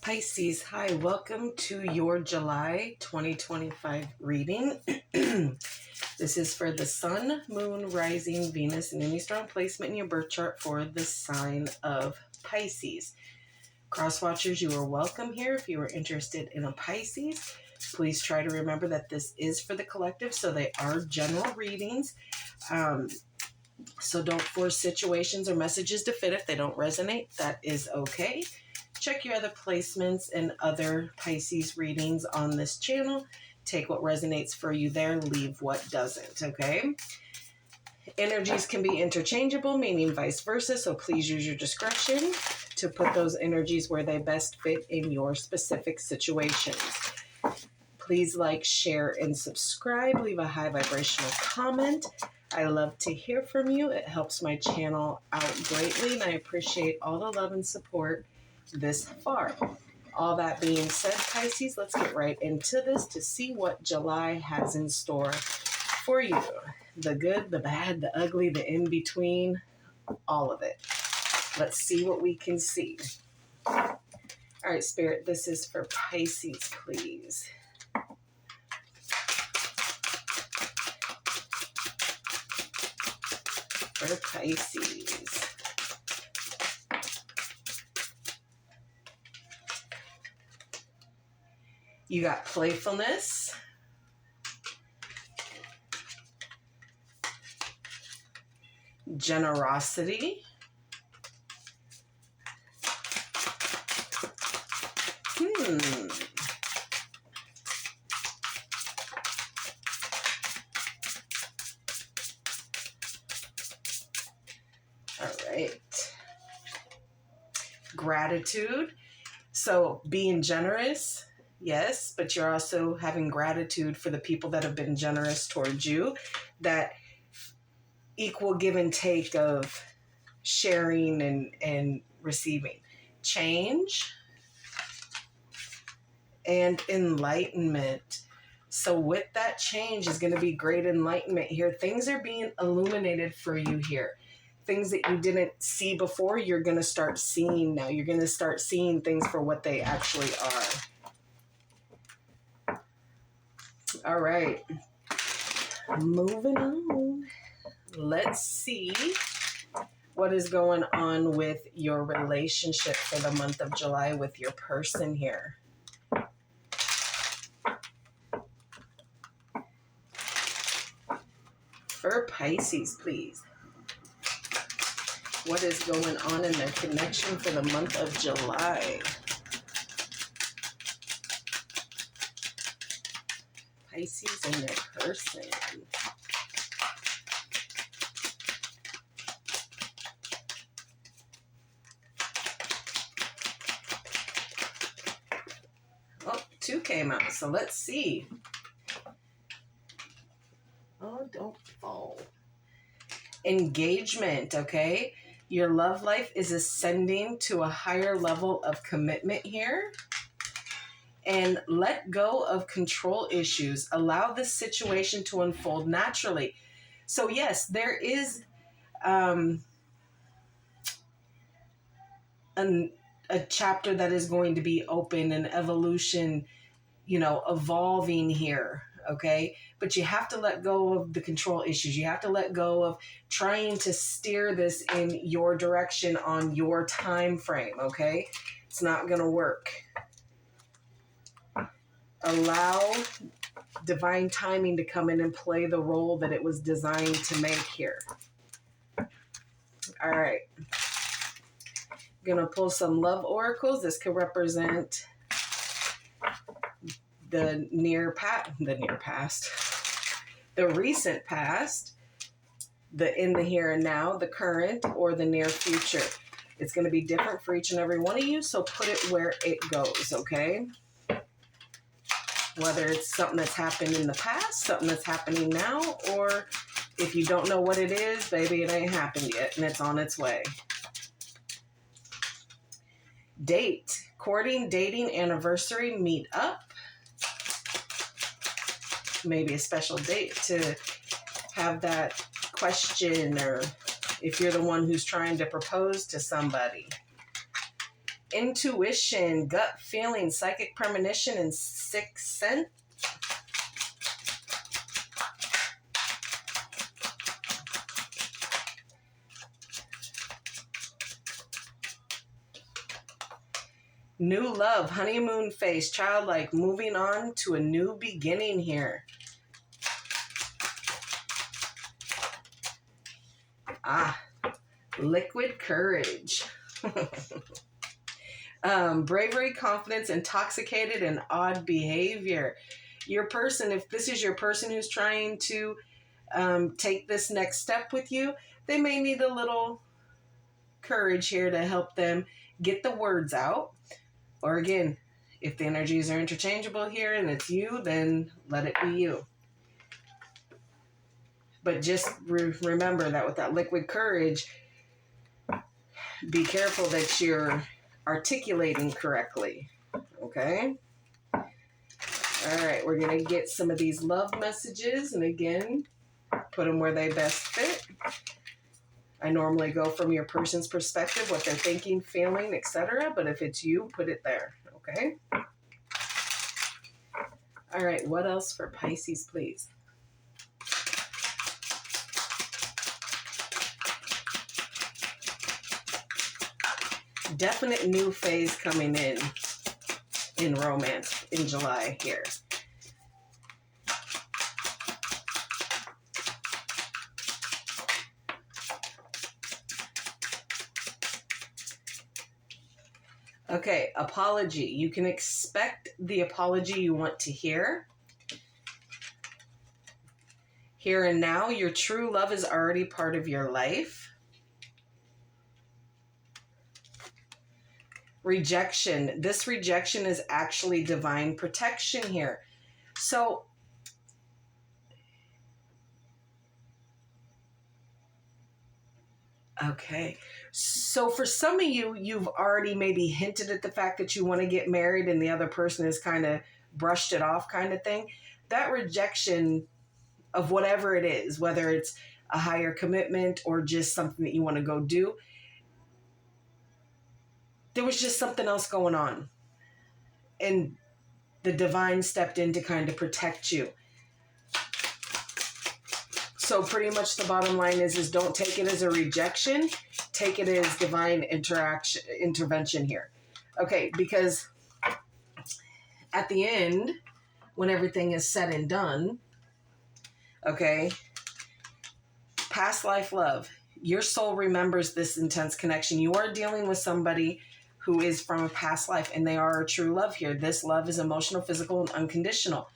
Pisces, hi, welcome to your July 2025 reading. This is for the Sun, Moon, Rising, Venus, and any strong placement in your birth chart for the sign of Pisces. Crosswatchers, you are welcome here. If you are interested in a Pisces, please try to remember that this is for the collective, so they are general readings. So don't force situations or messages to fit if they don't resonate. That is okay. Check your other placements and other Pisces readings on this channel. Take what resonates for you there, leave what doesn't, okay? Energies can be interchangeable, meaning vice versa, so please use your discretion to put those energies where they best fit in your specific situations. Please like, share, and subscribe. Leave a high vibrational comment. I love to hear from you. It helps my channel out greatly, and I appreciate all the love and support this far. All that being said, Pisces, let's get right into this to see what July has in store for you. The good, the bad, the ugly, the in-between, all of it. Let's see what we can see. All right, Spirit, this is for Pisces, please. For Pisces. You got playfulness, generosity, all right, gratitude. So being generous, yes, but you're also having gratitude for the people that have been generous towards you. That equal give and take of sharing and receiving. Change and enlightenment. So with that change is going to be great enlightenment here. Things are being illuminated for you here. Things that you didn't see before, you're going to start seeing now. You're going to start seeing things for what they actually are. All right. Moving on. Let's see what is going on with your relationship for the month of July with your person here. For Pisces, please. What is going on in their connection for the month of July? Pisces and their person. Oh, 2 came out, so let's see. Oh, don't fall. Engagement, okay? Your love life is ascending to a higher level of commitment here. And let go of control issues. Allow this situation to unfold naturally. So yes, there is a chapter that is going to be open, an evolution, evolving here. Okay, but you have to let go of the control issues. You have to let go of trying to steer this in your direction on your time frame. Okay, it's not going to work. Allow divine timing to come in and play the role that it was designed to make here. All right, I'm gonna pull some love oracles. This could represent the recent past, the in the here and now, the current, or the near future. It's going to be different for each and every one of you, so put it where it goes, okay? Whether it's something that's happened in the past, something that's happening now, or if you don't know what it is, baby, it ain't happened yet, and it's on its way. Date, courting, dating, anniversary, meet up. Maybe a special date to have that question, or if you're the one who's trying to propose to somebody. Intuition, gut feeling, psychic premonition, and sixth sense. New love, honeymoon phase, childlike, moving on to a new beginning here. Liquid courage. Bravery, confidence, intoxicated, and odd behavior. Your person, if this is your person who's trying to take this next step with you, they may need a little courage here to help them get the words out. Or again, if the energies are interchangeable here and it's you, then let it be you. But just remember that with that liquid courage, be careful that you're articulating correctly. Okay? All right, we're going to get some of these love messages. And again, put them where they best fit. I normally go from your person's perspective, what they're thinking, feeling, etc. But if it's you, put it there. Okay? All right, what else for Pisces, please? Definite new phase coming in romance in July here. Okay, apology. You can expect the apology you want to hear. Here and now, your true love is already part of your life. Rejection. This rejection is actually divine protection here. So, okay. So for some of you, you've already maybe hinted at the fact that you want to get married and the other person has kind of brushed it off kind of thing. That rejection of whatever it is, whether it's a higher commitment or just something that you want to go do, there was just something else going on. And the divine stepped in to kind of protect you. So pretty much the bottom line is don't take it as a rejection. Take it as divine intervention here. Okay, because at the end, when everything is said and done, okay, past life love, your soul remembers this intense connection. You are dealing with somebody who is from a past life, and they are a true love here. This love is emotional, physical, and unconditional.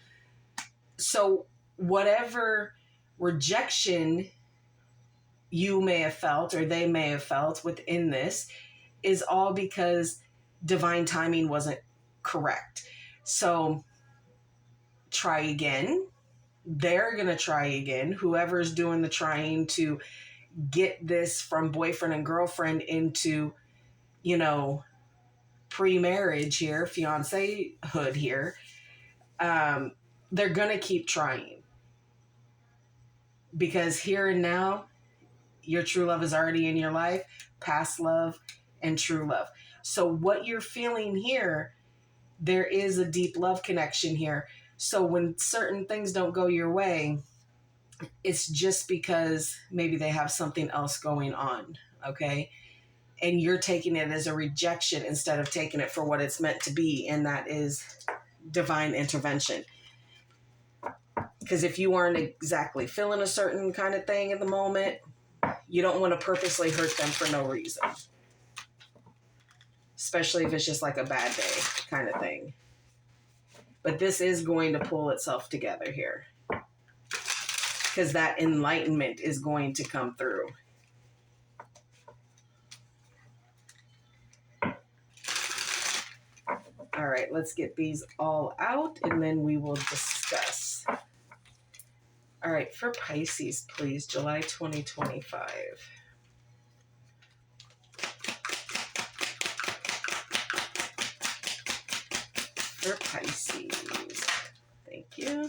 So whatever rejection you may have felt or they may have felt within this is all because divine timing wasn't correct. So try again. They're going to try again. Whoever's doing the trying to get this from boyfriend and girlfriend into, pre-marriage here, fiancé-hood here, they're going to keep trying. Because here and now, your true love is already in your life, past love and true love. So what you're feeling here, there is a deep love connection here. So when certain things don't go your way, it's just because maybe they have something else going on, okay? And you're taking it as a rejection instead of taking it for what it's meant to be, and that is divine intervention. Because if you aren't exactly feeling a certain kind of thing at the moment, you don't want to purposely hurt them for no reason. Especially if it's just like a bad day kind of thing. But this is going to pull itself together here. Because that enlightenment is going to come through. All right, let's get these all out and then we will discuss. All right, for Pisces, please, July 2025. For Pisces. Thank you.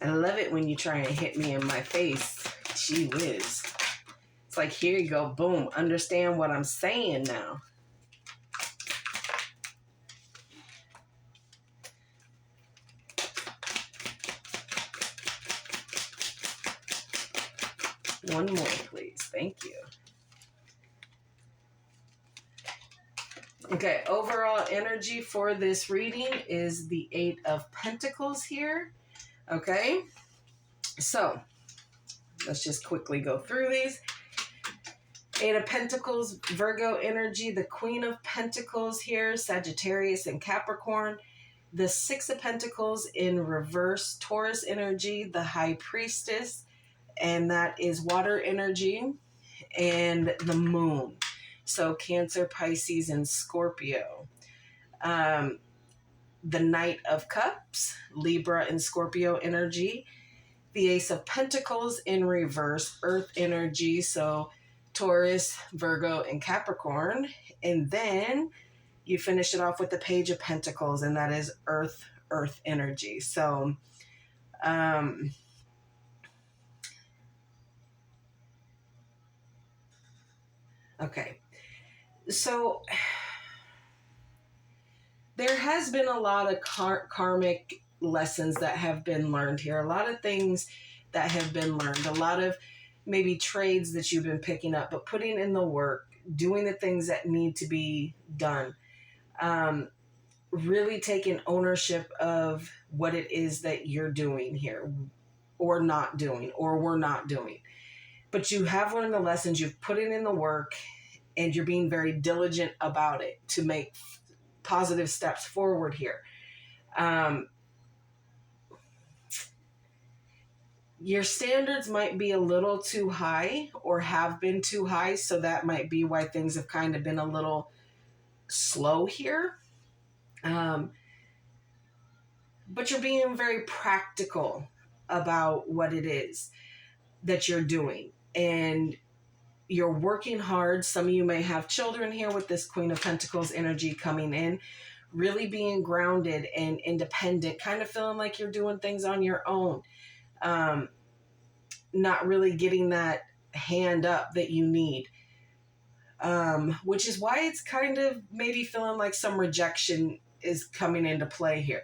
I love it when you try and hit me in my face. Gee whiz. It's like, here you go. Boom. Understand what I'm saying now. One more, please. Thank you. Okay, overall energy for this reading is the 8 of Pentacles here. Okay, so let's just quickly go through these. 8 of Pentacles, Virgo energy, the Queen of Pentacles here, Sagittarius and Capricorn. The 6 of Pentacles in reverse, Taurus energy, the High Priestess, and that is water energy, and the Moon. So Cancer, Pisces, and Scorpio. The Knight of Cups, Libra and Scorpio energy. The Ace of Pentacles in reverse, Earth energy. So Taurus, Virgo, and Capricorn. And then you finish it off with the Page of Pentacles, and that is Earth energy. So, okay. So there has been a lot of karmic lessons that have been learned here. A lot of things that have been learned. A lot of maybe trades that you've been picking up, but putting in the work, doing the things that need to be done. Really taking ownership of what it is that you're doing here, or not doing, or we're not doing. But you have learned the lessons, you've put it in the work, and you're being very diligent about it to make positive steps forward here. Your standards might be a little too high, or have been too high, so that might be why things have kind of been a little slow here. But you're being very practical about what it is that you're doing, and you're working hard. Some of you may have children here with this Queen of Pentacles energy coming in, really being grounded and independent, kind of feeling like you're doing things on your own. Not really getting that hand up that you need, which is why it's kind of maybe feeling like some rejection is coming into play here.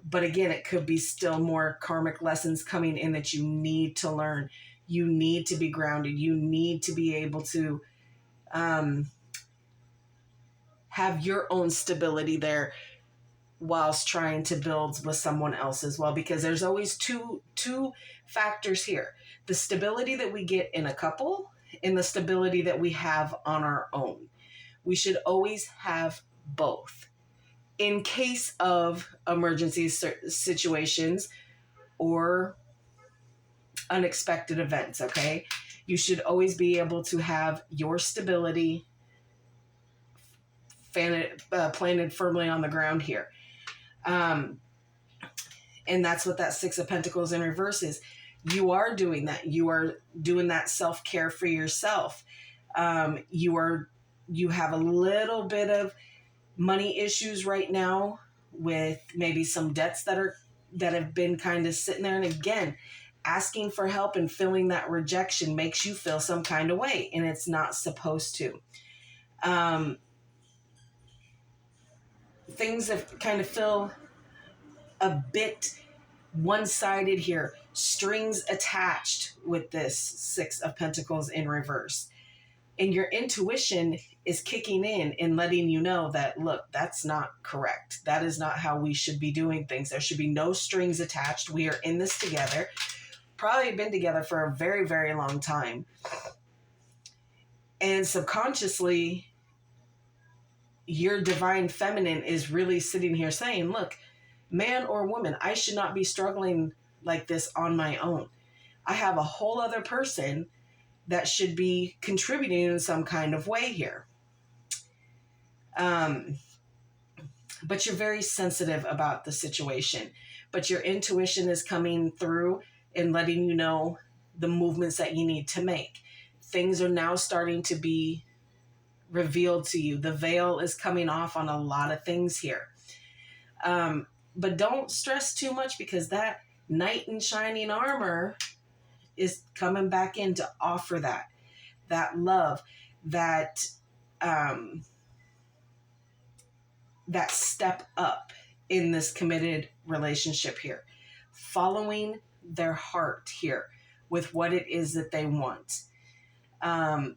But again, it could be still more karmic lessons coming in that you need to learn. You need to be grounded. You need to be able to have your own stability there whilst trying to build with someone else as well, because there's always two factors here: the stability that we get in a couple and the stability that we have on our own. We should always have both in case of emergency situations or unexpected events. Okay, you should always be able to have your stability planted firmly on the ground here. And that's what that 6 of Pentacles in reverse is. You are doing that. You are doing that self-care for yourself. You have a little bit of money issues right now with maybe some debts that have been kind of sitting there. And again, asking for help and feeling that rejection makes you feel some kind of way, and it's not supposed to. Things have kind of feel a bit one-sided here. Strings attached with this 6 of Pentacles in reverse. And your intuition is kicking in and letting you know that, look, that's not correct. That is not how we should be doing things. There should be no strings attached. We are in this together. Probably been together for a very, very long time. And subconsciously, your divine feminine is really sitting here saying, look, man or woman, I should not be struggling like this on my own. I have a whole other person that should be contributing in some kind of way here. But you're very sensitive about the situation. But your intuition is coming through and letting you know the movements that you need to make. Things are now starting to be revealed to you. The veil is coming off on a lot of things here. But don't stress too much, because that Knight in shining armor is coming back in to offer that love, that that step up in this committed relationship here, following their heart here with what it is that they want, and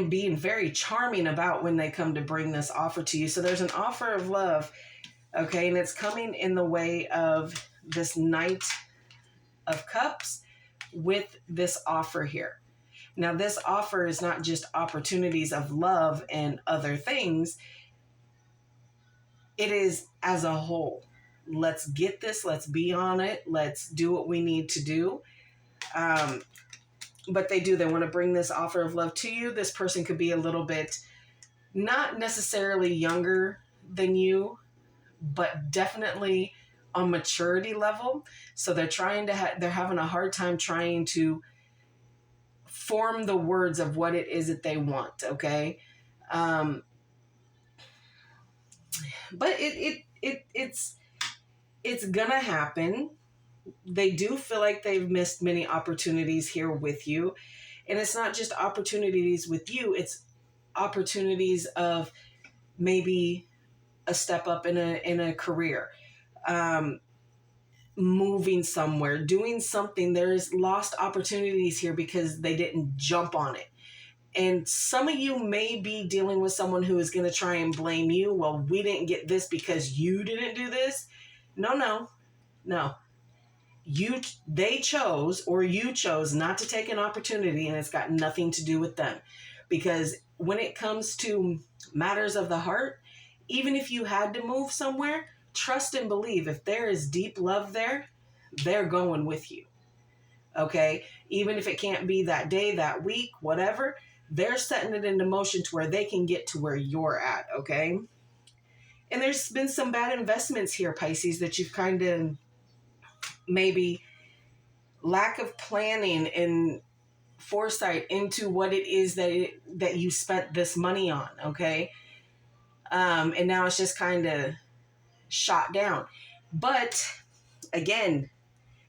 being very charming about when they come to bring this offer to you. So there's an offer of love, okay, and it's coming in the way of this Knight of Cups with this offer here. Now, this offer is not just opportunities of love and other things. It is as a whole. Let's get this. Let's be on it. Let's do what we need to do. But they want to bring this offer of love to you. This person could be a little bit, not necessarily younger than you, but definitely on maturity level. So they're they're having a hard time trying to form the words of what it is that they want. Okay. But it's gonna happen. They do feel like they've missed many opportunities here with you. And it's not just opportunities with you, it's opportunities of maybe a step up in a career, moving somewhere, doing something. There's lost opportunities here because they didn't jump on it. And some of you may be dealing with someone who is going to try and blame you. Well, we didn't get this because you didn't do this. No. They chose, or you chose not to take an opportunity, and it's got nothing to do with them. Because when it comes to matters of the heart, even if you had to move somewhere, trust and believe if there is deep love there, they're going with you. Okay? Even if it can't be that day, that week, whatever, they're setting it into motion to where they can get to where you're at. Okay? And there's been some bad investments here, Pisces, that you've kind of maybe lack of planning and foresight into what it is that you spent this money on. Okay? And now it's just kind of shot down. But again,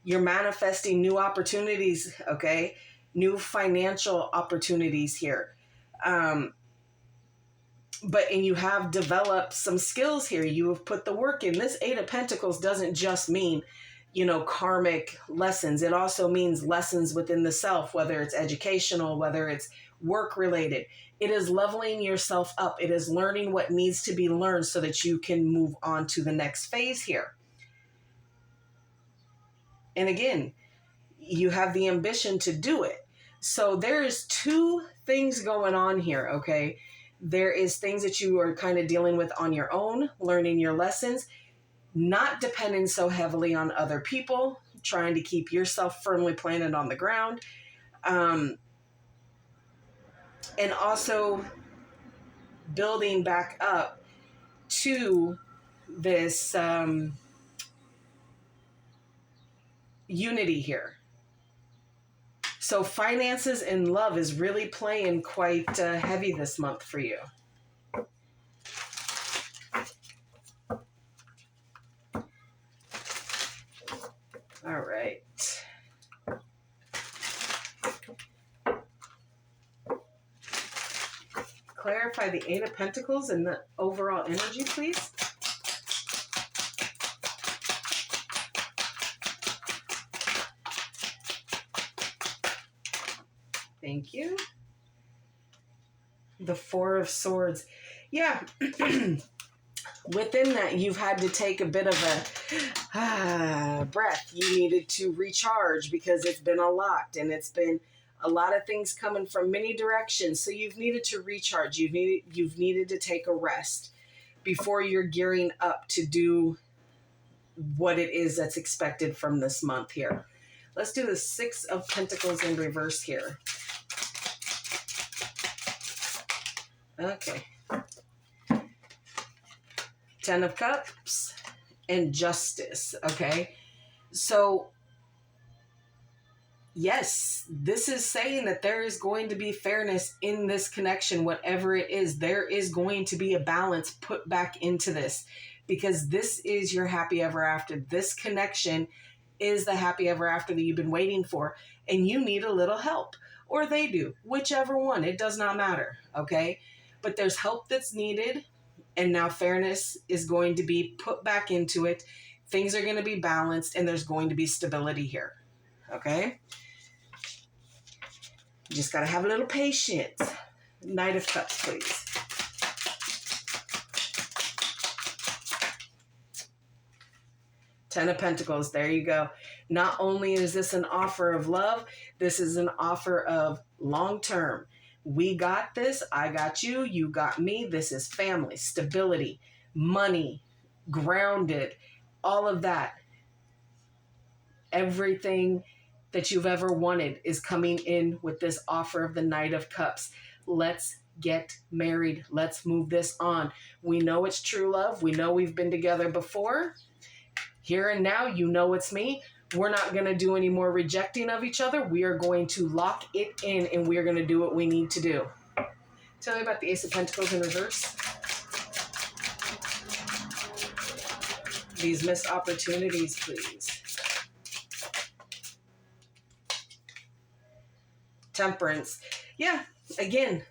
you're manifesting new opportunities, okay? New financial opportunities here. And you have developed some skills here. You have put the work in. This Eight of Pentacles doesn't just mean, karmic lessons. It also means lessons within the self, whether it's educational, whether it's work related. It is leveling yourself up. It is learning what needs to be learned so that you can move on to the next phase here. And again, you have the ambition to do it. So there is two things going on here, okay? There is things that you are kind of dealing with on your own, learning your lessons, not depending so heavily on other people, trying to keep yourself firmly planted on the ground. And also building back up to this unity here. So finances and love is really playing quite heavy this month for you. All right. Clarify the Eight of Pentacles and the overall energy, please. Thank you. The Four of Swords. Yeah. Within that, you've had to take a bit of a breath. You needed to recharge because it's been a lot, and it's been a lot of things coming from many directions. So you've needed to recharge. You've needed to take a rest before you're gearing up to do what it is that's expected from this month here. Let's do the Six of Pentacles in reverse here. Okay. Ten of Cups and Justice. Okay. So yes, this is saying that there is going to be fairness in this connection, whatever it is. There is going to be a balance put back into this because this is your happy ever after. This connection is the happy ever after that you've been waiting for, and you need a little help, or they do, whichever one, it does not matter, okay? But there's help that's needed, and now fairness is going to be put back into it. Things are going to be balanced, and there's going to be stability here, okay? You just got to have a little patience. Knight of Cups, please. Ten of Pentacles, there you go. Not only is this an offer of love, this is an offer of long-term. We got this, I got you, you got me. This is family, stability, money, grounded, all of that. Everything that you've ever wanted is coming in with this offer of the Knight of Cups. Let's get married. Let's move this on. We know it's true love. We know we've been together before. Here and now, you know it's me. We're not going to do any more rejecting of each other. We are going to lock it in, and we are going to do what we need to do. Tell me about the Ace of Pentacles in reverse. These missed opportunities, please. Temperance. Yeah, again,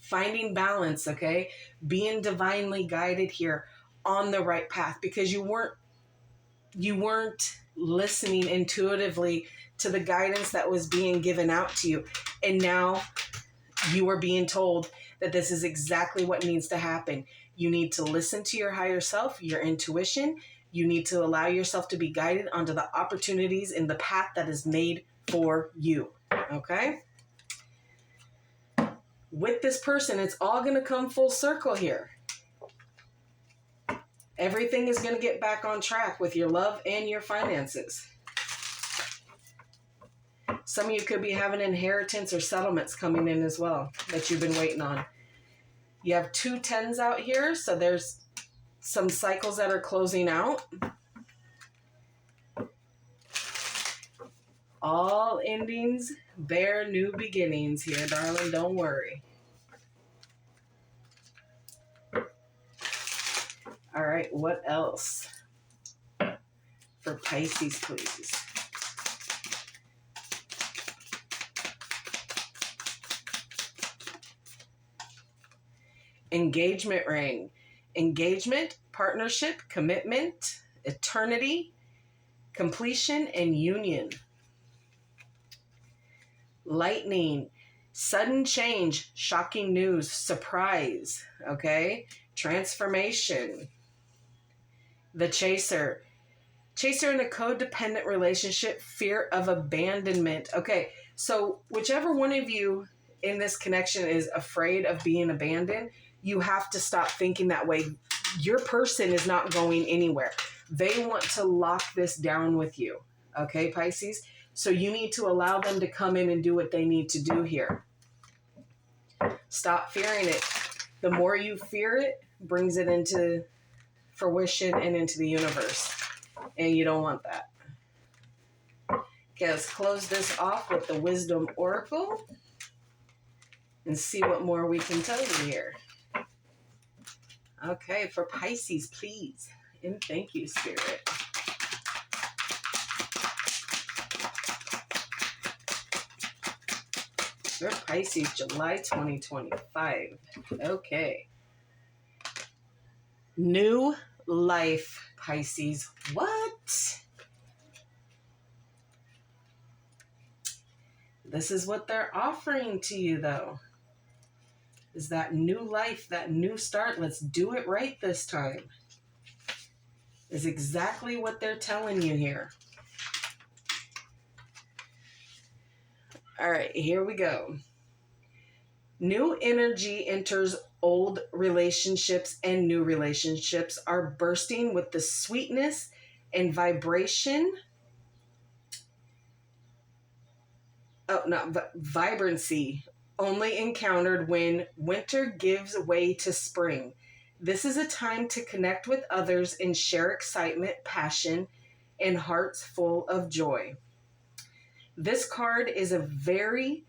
finding balance, okay? Being divinely guided here on the right path, because you weren't listening intuitively to the guidance that was being given out to you. And now you are being told that this is exactly what needs to happen. You need to listen to your higher self, your intuition. You need to allow yourself to be guided onto the opportunities in the path that is made for you. Okay? With this person, it's all going to come full circle here. Everything is going to get back on track with your love and your finances. Some of you could be having inheritance or settlements coming in as well that you've been waiting on. You have 2 10s out here, so there's some cycles that are closing out. All endings bear new beginnings here, darling. Don't worry. All right, what else for Pisces, please? Engagement ring. Engagement, partnership, commitment, eternity, completion, and union. Lightning, sudden change, shocking news, surprise, okay? Transformation. The chaser. Chaser in a codependent relationship, fear of abandonment. Okay, so whichever one of you in this connection is afraid of being abandoned, you have to stop thinking that way. Your person is not going anywhere. They want to lock this down with you. Okay, Pisces? So you need to allow them to come in and do what they need to do here. Stop fearing it. The more you fear it, brings it into fruition and into the universe. And you don't want that. Okay, let's close this off with the Wisdom Oracle and see what more we can tell you here. Okay, for Pisces, please. And thank you, Spirit. For Pisces, July 2025. Okay. New life, Pisces. What? This is what they're offering to you, though. Is that new life, that new start. Let's do it right this time. Is exactly what they're telling you here. All right, here we go. New energy enters old relationships, and new relationships are bursting with the sweetness and vibration. Vibrancy only encountered when winter gives way to spring. This is a time to connect with others and share excitement, passion, and hearts full of joy. This card is a very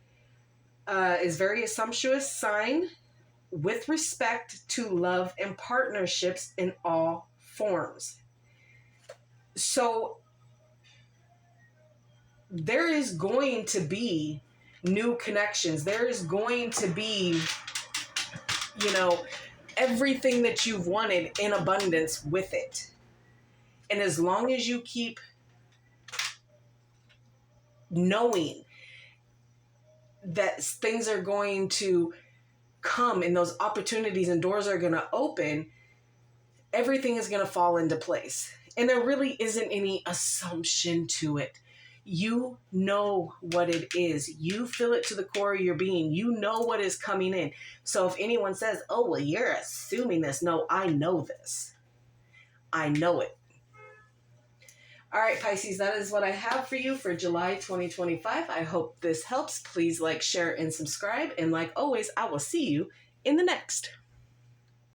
sumptuous sign with respect to love and partnerships in all forms. So there is going to be new connections. There is going to be, you know, everything that you've wanted in abundance with it. And as long as you keep knowing that things are going to come and those opportunities and doors are going to open, everything is going to fall into place. And there really isn't any assumption to it. You know what it is. You feel it to the core of your being. You know what is coming in. So if anyone says, oh, well, you're assuming this. No, I know this. I know it. All right, Pisces, that is what I have for you for July 2025. I hope this helps. Please like, share, and subscribe. And like always, I will see you in the next.